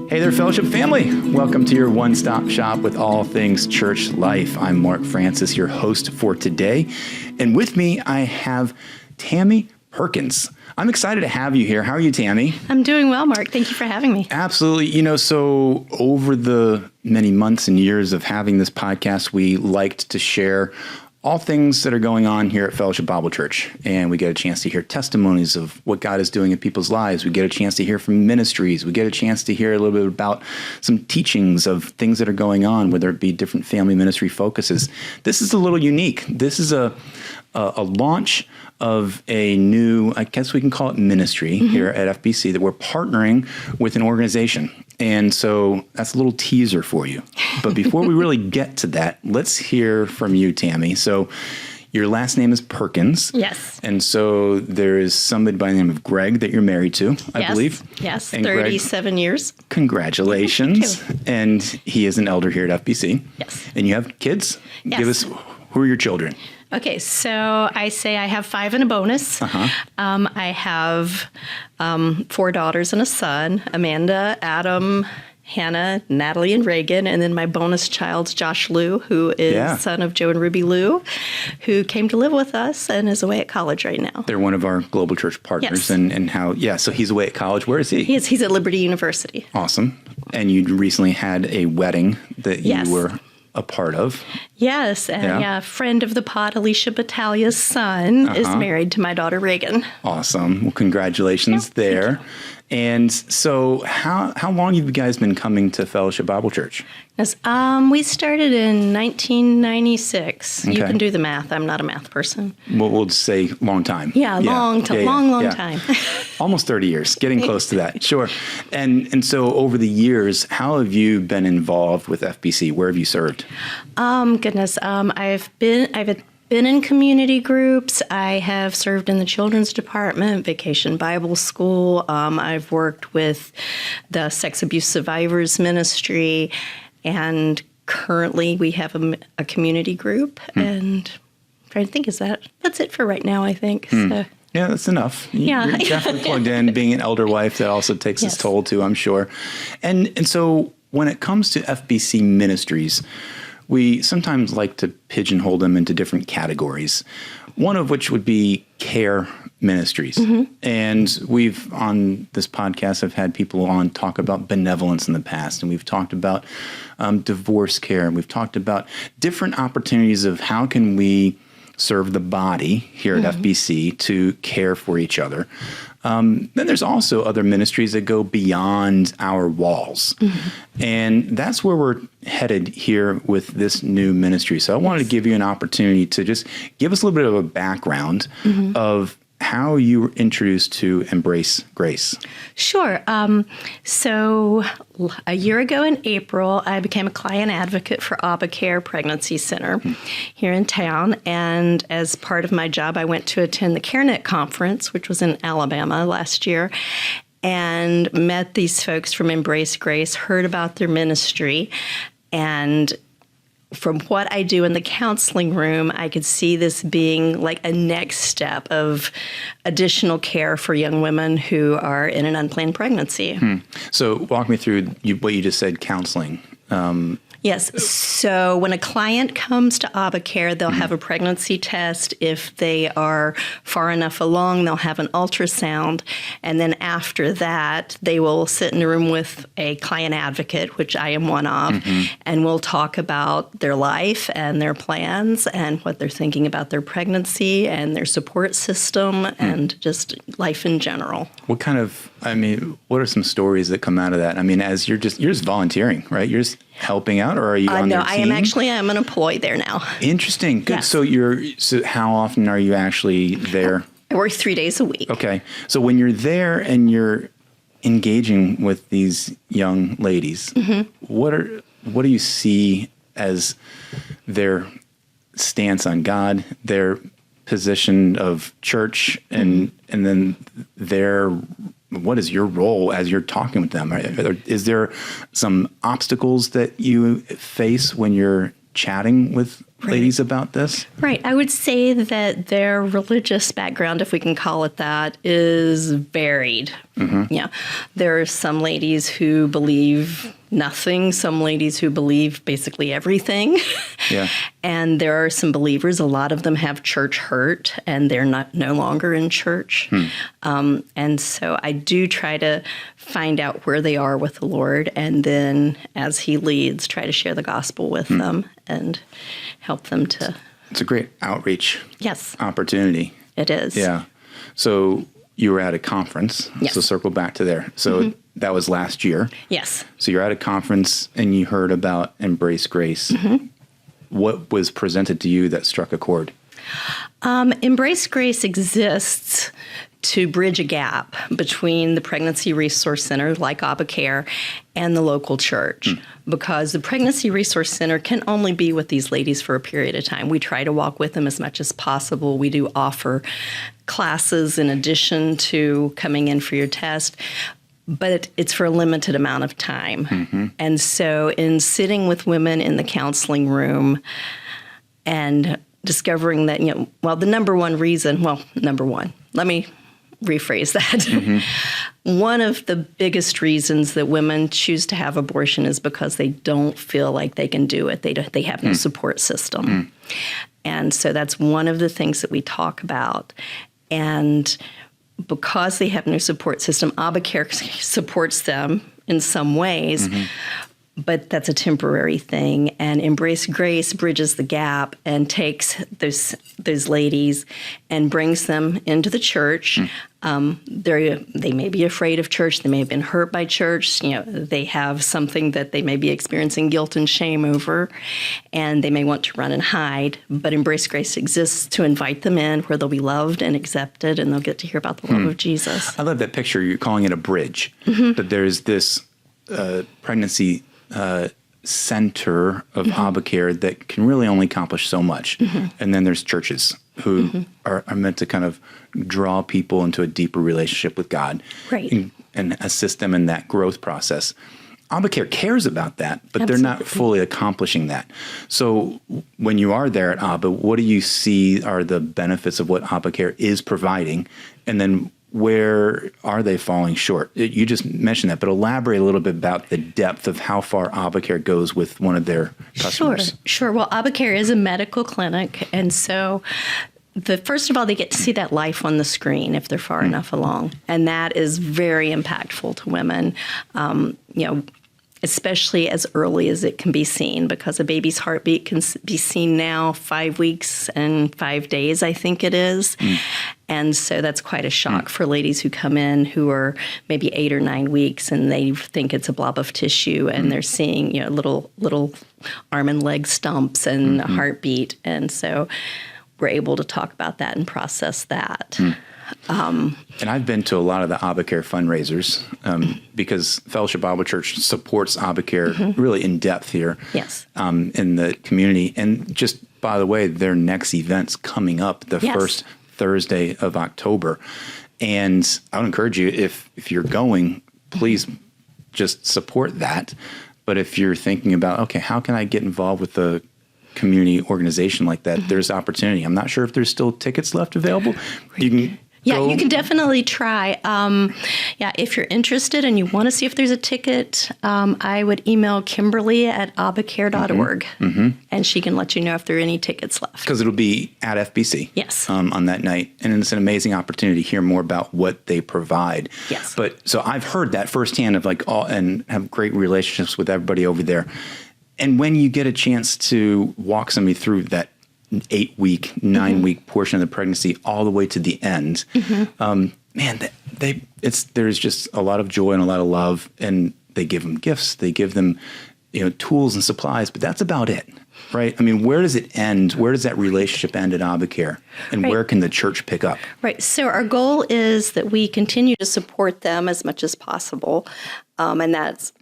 Hey there, Fellowship family. Welcome to your one-stop shop with all things church life. I'm Mark Francis, your host for today. And with me, I have Tammie Perkins. I'm excited to have you here. How are you, Tammie? I'm doing well, Mark. Thank you for having me. Absolutely. So over the many months and years of having this podcast, we liked to share all things that are going on here at Fellowship Bible Church. And we get a chance to hear testimonies of what God is doing in people's lives. We get a chance to hear from ministries. We get a chance to hear a little bit about some teachings of things that are going on, whether it be different family ministry focuses. This is a little unique. This is a launch of a new, I guess we can call it ministry here at FBC, that we're partnering with an organization. And so that's a little teaser for you. But before we really get to that, let's hear from you, Tammie. So your last name is Perkins. Yes. And so there is somebody by the name of Greg that you're married to, I believe. Yes, and 37 Greg, years. Congratulations. Thank you. And he is an elder here at FBC. Yes. And you have kids? Yes. Give us, who are your children? Okay, so I say I have 5 and a bonus. I have 4 daughters and a son, Amanda, Adam, Hannah, Natalie, and Reagan. And then my bonus child's Josh Liu, who is son of Joe and Ruby Liu, who came to live with us and is away at college right now. They're one of our global church partners. Yes. So he's away at college. Where is he? He's at Liberty University. Awesome. And you recently had a wedding that you were a part of. Yes, and a friend of the pod, Alicia Battalia's son, is married to my daughter Reagan. Awesome. Well, congratulations there. And so how long have you guys been coming to Fellowship Bible Church? Yes, we started in 1996. Okay. You can do the math. I'm not a math person. We'll just say long time. Long time. Almost 30 years, getting close to that. Sure. And so over the years, how have you been involved with FBC? Where have you served? I've been in community groups. I have served in the children's department, Vacation Bible School. I've worked with the Sex Abuse Survivors Ministry, and currently we have a community group. And I'm trying to think, that's it for right now, I think. So. Yeah, that's enough. You're definitely plugged in. Being an elder wife, that also takes its toll too, I'm sure. And so when it comes to FBC ministries, we sometimes like to pigeonhole them into different categories, one of which would be care ministries. And we've, on this podcast, have had people on talk about benevolence in the past, and we've talked about divorce care, and we've talked about different opportunities of how can we serve the body here at FBC to care for each other. Then there's also other ministries that go beyond our walls. And that's where we're headed here with this new ministry. So I wanted to give you an opportunity to just give us a little bit of a background of how you were introduced to Embrace Grace. Sure. So a year ago in April, I became a client advocate for FBCer Pregnancy Center here in town. And as part of my job, I went to attend the CareNet conference, which was in Alabama last year, and met these folks from Embrace Grace, heard about their ministry, and from what I do in the counseling room, I could see this being like a next step of additional care for young women who are in an unplanned pregnancy. So walk me through what you just said, counseling. Yes. So when a client comes to FBCer, they'll have a pregnancy test. If they are far enough along, they'll have an ultrasound. And then after that, they will sit in a room with a client advocate, which I am one of, and we'll talk about their life and their plans and what they're thinking about their pregnancy and their support system and just life in general. What are some stories that come out of that? I mean, as you're just volunteering, right? You're just helping out, or are you on their team? I'm an employee there now. Interesting. Good. Yes. So how often are you actually there? I work 3 days a week. Okay. So when you're there and you're engaging with these young ladies, what do you see as their stance on God, their position of church, and then what is your role as you're talking with them? Is there some obstacles that you face when you're chatting with ladies about this? Right. I would say that their religious background, if we can call it that, is varied. Yeah. There are some ladies who believe nothing, some ladies who believe basically everything. Yeah. And there are some believers, a lot of them have church hurt and they're no longer in church. And so I do try to find out where they are with the Lord, and then as he leads, try to share the gospel with them and help them to. It's a great outreach Yes. opportunity. It is. Yeah. So you were at a conference. Yes. So circle back to there. So that was last year. Yes. So you're at a conference and you heard about Embrace Grace. What was presented to you that struck a chord? Embrace Grace exists to bridge a gap between the Pregnancy Resource Center, like ABBA and the local church, because the Pregnancy Resource Center can only be with these ladies for a period of time. We try to walk with them as much as possible. We do offer classes in addition to coming in for your test, but it's for a limited amount of time. And so in sitting with women in the counseling room and discovering that, the number one reason, let me rephrase that. One of the biggest reasons that women choose to have abortion is because they don't feel like they can do it. They have no support system. And so that's one of the things that we talk about. And because they have no support system, ABBA supports them in some ways, but that's a temporary thing. And Embrace Grace bridges the gap and takes those ladies and brings them into the church. They may be afraid of church. They may have been hurt by church. They have something that they may be experiencing guilt and shame over, and they may want to run and hide. But Embrace Grace exists to invite them in, where they'll be loved and accepted, and they'll get to hear about the love of Jesus. I love that picture. You're calling it a bridge. That there's this pregnancy center of ABBA that can really only accomplish so much. And then there's churches who are meant to kind of draw people into a deeper relationship with God, Right. and assist them in that growth process. ABBA cares about that, but Absolutely. they're not fully accomplishing that. So when you are there at ABBA, what do you see are the benefits of what ABBA is providing? And then where are they falling short? You just mentioned that, but elaborate a little bit about the depth of how far ABBA goes with one of their customers. Sure. Well, ABBA is a medical clinic, and so first of all, they get to see that life on the screen if they're far enough along, and that is very impactful to women. Especially as early as it can be seen, because a baby's heartbeat can be seen now 5 weeks and 5 days, I think it is. And so that's quite a shock for ladies who come in who are maybe 8 or 9 weeks, and they think it's a blob of tissue, and they're seeing little arm and leg stumps and a heartbeat. And so we're able to talk about that and process that. And I've been to a lot of the ABBA fundraisers because Fellowship Bible Church supports ABBA really in depth here. Yes. In the community. And just by the way, their next event's coming up the first Thursday of October. And I would encourage you, if you're going, please just support that. But if you're thinking about, okay, how can I get involved with the community organization like that, there's opportunity. I'm not sure if there's still tickets left available. You can go. You can definitely try. If you're interested and you want to see if there's a ticket, I would email Kimberly at abbacare.org, and she can let you know if there are any tickets left. Because it'll be at FBC. Yes. On that night. And it's an amazing opportunity to hear more about what they provide. Yes. But so I've heard that firsthand of and have great relationships with everybody over there. And when you get a chance to walk somebody through that 8-week, 9-week portion of the pregnancy all the way to the end, there's just a lot of joy and a lot of love, and they give them gifts, they give them tools and supplies, but that's about it, right? I mean, where does it end? Where does that relationship end at ABBA, and where can the church pick up? Right. So our goal is that we continue to support them as much as possible, and that's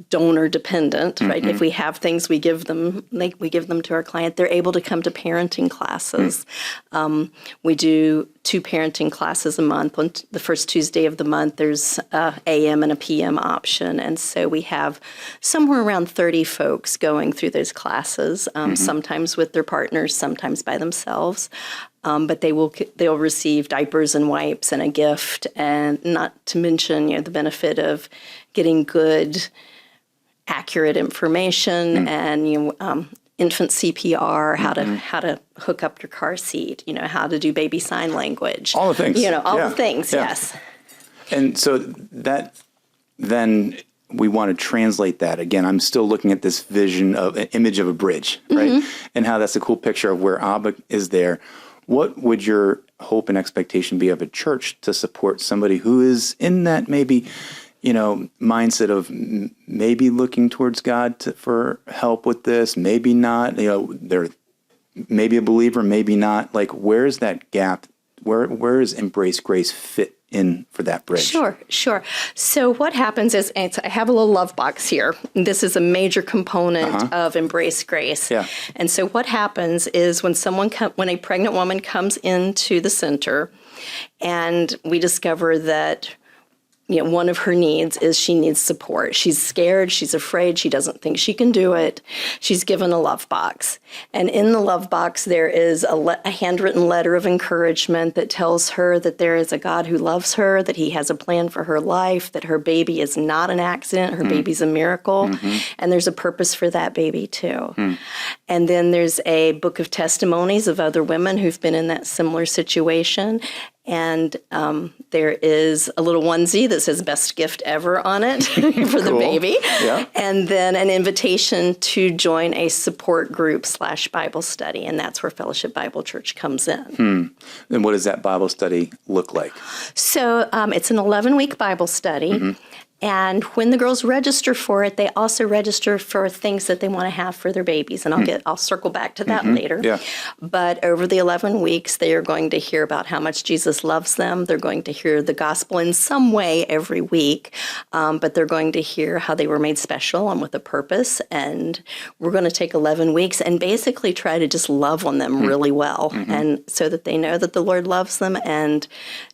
donor dependent, right? If we have things, we give them to our client. They're able to come to parenting classes. We do 2 parenting classes a month. On the first Tuesday of the month, there's a AM and a PM option. And so we have somewhere around 30 folks going through those classes, sometimes with their partners, sometimes by themselves. But they'll receive diapers and wipes and a gift, and not to mention, the benefit of getting good, accurate information and infant CPR, how to hook up your car seat, how to do baby sign language, all the things, the things, yes. And so that then we want to translate that again. I'm still looking at this vision of an image of a bridge, right, and how that's a cool picture of where Abba is there. What would your hope and expectation be of a church to support somebody who is in that maybe, mindset of maybe looking towards God for help with this, maybe not, they're maybe a believer, maybe not. Like, where's that gap? Where is Embrace Grace fit in for that bridge? Sure. So what happens is, I have a little love box here. This is a major component of Embrace Grace. Yeah. And so what happens is when a pregnant woman comes into the center, and we discover that one of her needs is she needs support. She's scared. She's afraid. She doesn't think she can do it. She's given a love box. And in the love box, there is a handwritten letter of encouragement that tells her that there is a God who loves her, that he has a plan for her life, that her baby is not an accident. Her baby's a miracle. And there's a purpose for that baby, too. And then there's a book of testimonies of other women who've been in that similar situation. And there is a little onesie that says best gift ever on it for the baby. Yeah. And then an invitation to join a support group / Bible study. And that's where Fellowship Bible Church comes in. And what does that Bible study look like? So it's an 11-week Bible study. And when the girls register for it, they also register for things that they want to have for their babies. And I'll circle back to that later. Yeah. But over the 11 weeks, they are going to hear about how much Jesus loves them. They're going to hear the gospel in some way every week. But they're going to hear how they were made special and with a purpose. And we're going to take 11 weeks and basically try to just love on them really well. And so that they know that the Lord loves them, and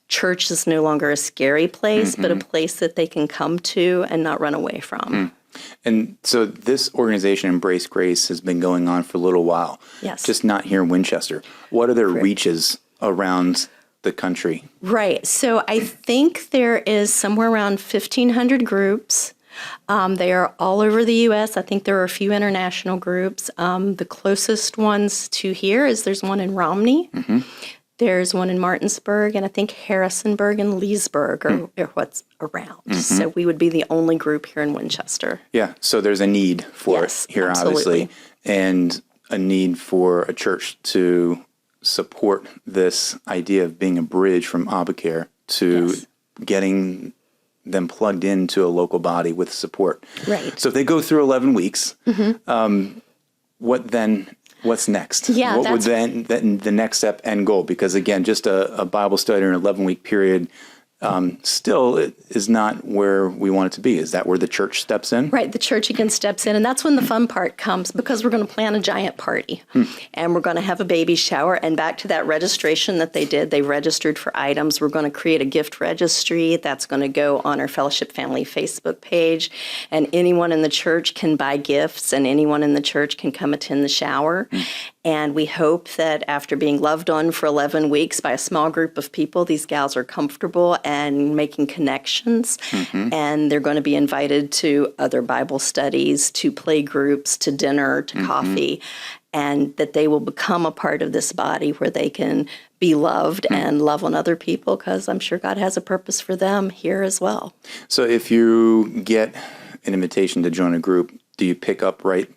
church is no longer a scary place, but a place that they can come to and not run away from. And so this organization, Embrace Grace, has been going on for a little while. Yes. Just not here in Winchester. What are their reaches around the country? Right. So I think there is somewhere around 1,500 groups. They are all over the U.S. I think there are a few international groups. The closest ones to here is there's one in Romney. There's one in Martinsburg, and I think Harrisonburg and Leesburg are what's around. So we would be the only group here in Winchester. Yeah, so there's a need for it here, obviously, and a need for a church to support this idea of being a bridge from Obacare to getting them plugged into a local body with support. Right. So if they go through 11 weeks, what then? What's next? Yeah, what would then the next step end goal? Because again, just a Bible study in an 11-week period still is not where we want it to be. Is that where the church steps in? Right, the church again steps in, and that's when the fun part comes, because we're going to plan a giant party, and we're going to have a baby shower, and back to that registration that they registered for items. We're going to create a gift registry that's going to go on our Fellowship Family Facebook page, and anyone in the church can buy gifts, and anyone in the church can come attend the shower. And we hope that after being loved on for 11 weeks by a small group of people, these gals are comfortable and making connections. And they're going to be invited to other Bible studies, to play groups, to dinner, to coffee, and that they will become a part of this body where they can be loved and love on other people, because I'm sure God has a purpose for them here as well. So if you get an invitation to join a group, do you pick up right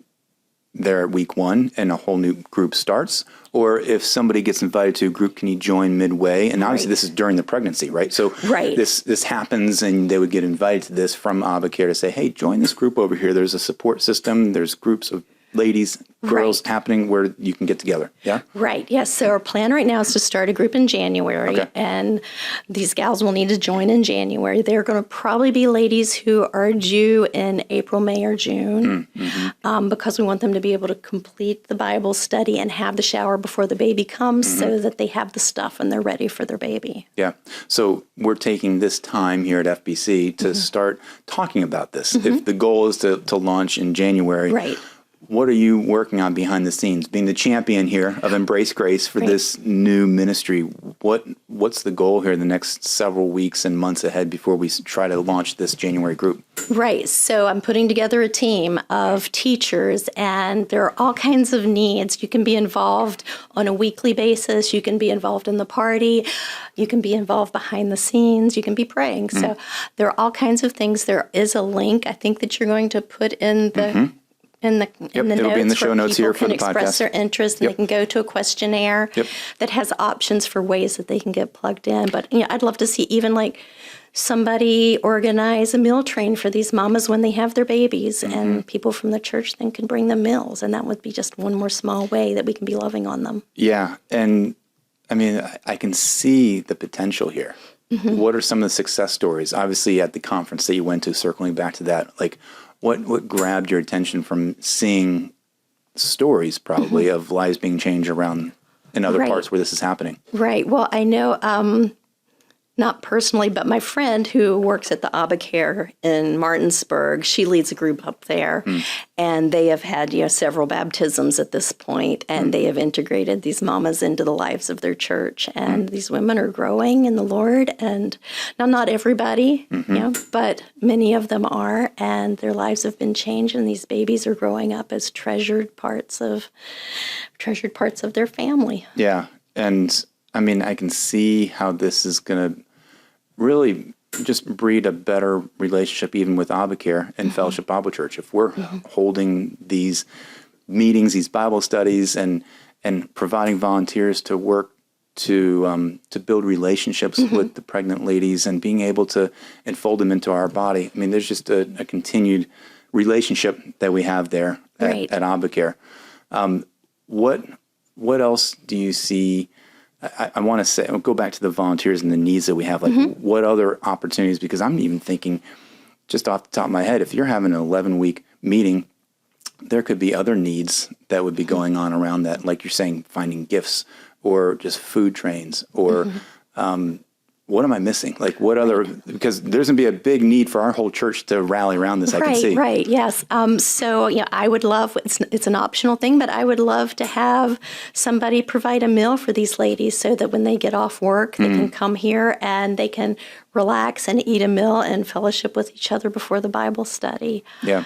there at week 1 and a whole new group starts? Or if somebody gets invited to a group, can you join midway? And obviously this is during the pregnancy, right? So this happens, and they would get invited to this from Obacare to say, hey, join this group over here. There's a support system. There's groups of ladies, girls Right. happening where you can get together. Yeah. Right. Yes. So our plan right now is to start a group in January, Okay. and these gals will need to join in January. They're going to probably be ladies who are due in April, May, or June, because we want them to be able to complete the Bible study and have the shower before the baby comes, so that they have the stuff and they're ready for their baby. Yeah. So we're taking this time here at FBC to start talking about this. If the goal is to launch in January, Right. what are you working on behind the scenes? Being the champion here of Embrace Grace for this new ministry, what's the goal here in the next several weeks and months ahead before we try to launch this January group? Right. So I'm putting together a team of teachers, and there are all kinds of needs. You can be involved on a weekly basis. You can be involved in the party. You can be involved behind the scenes. You can be praying. So there are all kinds of things. There is a link, I think, that you're going to put in the in the It'll notes be in the show where notes people here for can the express podcast. their interest, and they can go to a questionnaire that has options for ways that they can get plugged in. But I'd love to see even like somebody organize a meal train for these mamas when they have their babies, and people from the church then can bring them meals, and that would be just one more small way that we can be loving on them. Yeah. And I mean, I can see the potential here. What are some of the success stories? Obviously, at the conference that you went to, circling back to that, like what grabbed your attention from seeing stories probably of lives being changed around in other parts where this is happening? Right. Well, I know, not personally, but my friend who works at the Abba Care in Martinsburg, she leads a group up there, and they have had several baptisms at this point, and they have integrated these mamas into the lives of their church, and these women are growing in the Lord. And now, not everybody, but many of them are, and their lives have been changed, and these babies are growing up as treasured parts of their family. Yeah. And I mean, I can see how this is going to really just breed a better relationship even with Abacare and Fellowship Bible Church. If we're holding these meetings, these Bible studies, and providing volunteers to work to build relationships with the pregnant ladies and being able to enfold them into our body. I mean, there's just a continued relationship that we have there at Abacare. What else do you see? I want to say, I'll go back to the volunteers and the needs that we have. Like, what other opportunities? Because I'm even thinking, just off the top of my head, if you're having an 11-week meeting, there could be other needs that would be going on around that. Like you're saying, finding gifts or just food trains or what am I missing? Like what other, because there's going to be a big need for our whole church to rally around this, I can see. Right, yes. So, I would love, it's an optional thing, but I would love to have somebody provide a meal for these ladies so that when they get off work, they can come here and they can relax and eat a meal and fellowship with each other before the Bible study. Yeah.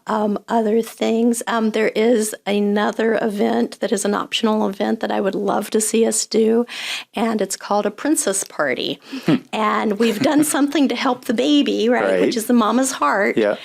Other things, there is another event that is an optional event that I would love to see us do, and it's called a princess party. And we've done something to help the baby, right, which is the mama's heart. Yeah.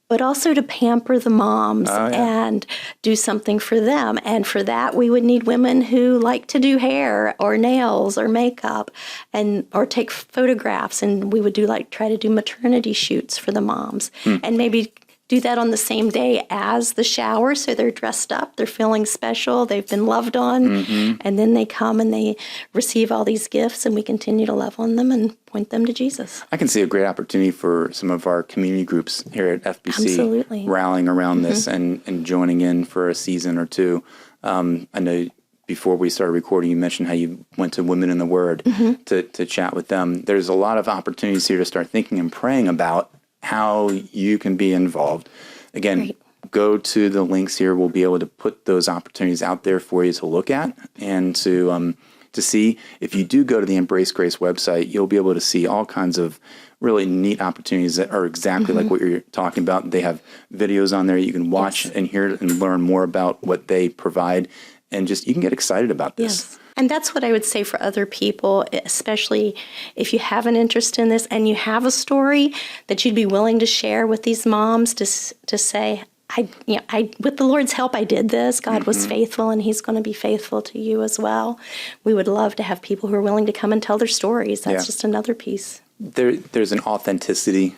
But also to pamper the moms and do something for them. And for that, we would need women who like to do hair or nails or makeup or take photographs. And we would try to do maternity shoots for the moms. And maybe do that on the same day as the shower, so they're dressed up, they're feeling special, they've been loved on, and then they come and they receive all these gifts, and we continue to love on them and point them to Jesus. I can see a great opportunity for some of our community groups here at FBC Absolutely. rallying around this and joining in for a season or two. I know before we started recording, you mentioned how you went to Women in the Word to chat with them. There's a lot of opportunities here to start thinking and praying about how you can be involved. Again, go to the links here. We'll be able to put those opportunities out there for you to look at and to see. If you do go to the Embrace Grace website, you'll be able to see all kinds of really neat opportunities that are exactly like what you're talking about. They have videos on there you can watch and hear and learn more about what they provide, and just you can get excited about this. Yes. And that's what I would say for other people, especially if you have an interest in this and you have a story that you'd be willing to share with these moms to say, with the Lord's help, I did this. God was faithful, and He's going to be faithful to you as well. We would love to have people who are willing to come and tell their stories. That's just another piece. There's an authenticity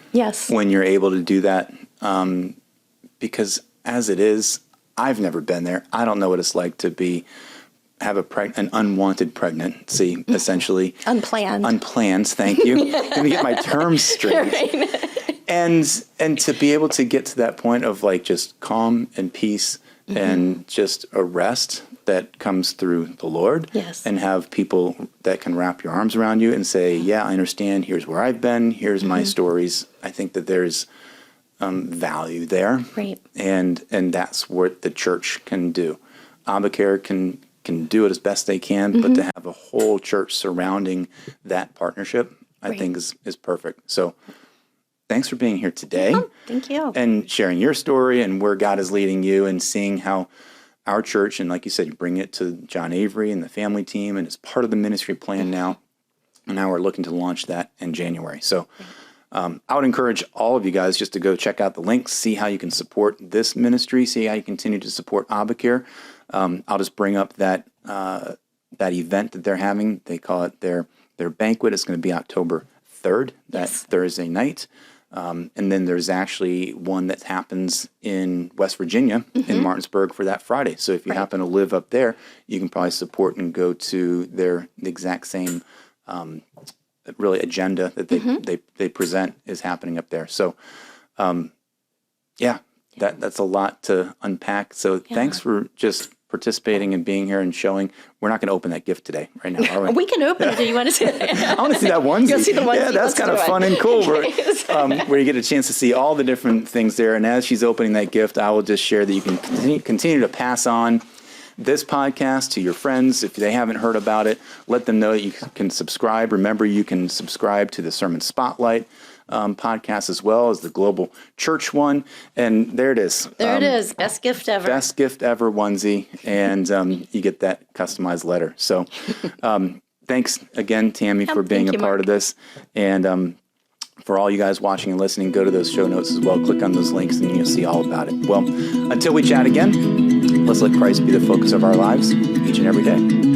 when you're able to do that, because as it is, I've never been there. I don't know what it's like to have an unwanted pregnancy, essentially. Unplanned. Thank you. Let me get my terms straight. Right. And to be able to get to that point of like just calm and peace and just a rest that comes through the Lord. Yes. And have people that can wrap your arms around you and say, yeah, I understand. Here's where I've been. Here's my stories. I think that there's value there. Right. And that's what the church can do. ABBACare can do it as best they can, but to have a whole church surrounding that partnership, I think is perfect. So thanks for being here today. Oh, thank you. And sharing your story and where God is leading you and seeing how our church, and like you said, you bring it to John Avery and the family team, and it's part of the ministry plan now. And now we're looking to launch that in January. So I would encourage all of you guys just to go check out the links, see how you can support this ministry, see how you continue to support ABBACare. I'll just bring up that event that they're having. They call it their banquet. It's going to be October 3rd, that Thursday night. And then there's actually one that happens in West Virginia, in Martinsburg, for that Friday. So if you happen to live up there, you can probably support and go to the exact same really agenda that they present is happening up there. So that's a lot to unpack. So thanks for just participating and being here and showing. We're not going to open that gift today, right now, are we? We can open it. Do you want to see that? I want to see that onesie. You'll see the onesie. Yeah, that's kind of fun and cool. Where you get a chance to see all the different things there. And as she's opening that gift, I will just share that you can continue to pass on this podcast to your friends. If they haven't heard about it, let them know that you can subscribe. Remember, you can subscribe to the Sermon Spotlight podcast as well as the Global Church one. And there it is. There it is. Best gift ever. Best gift ever onesie. And you get that customized letter. So thanks again, Tammie, for being a part of this. And for all you guys watching and listening, go to those show notes as well. Click on those links and you'll see all about it. Well, until we chat again, let's let Christ be the focus of our lives each and every day.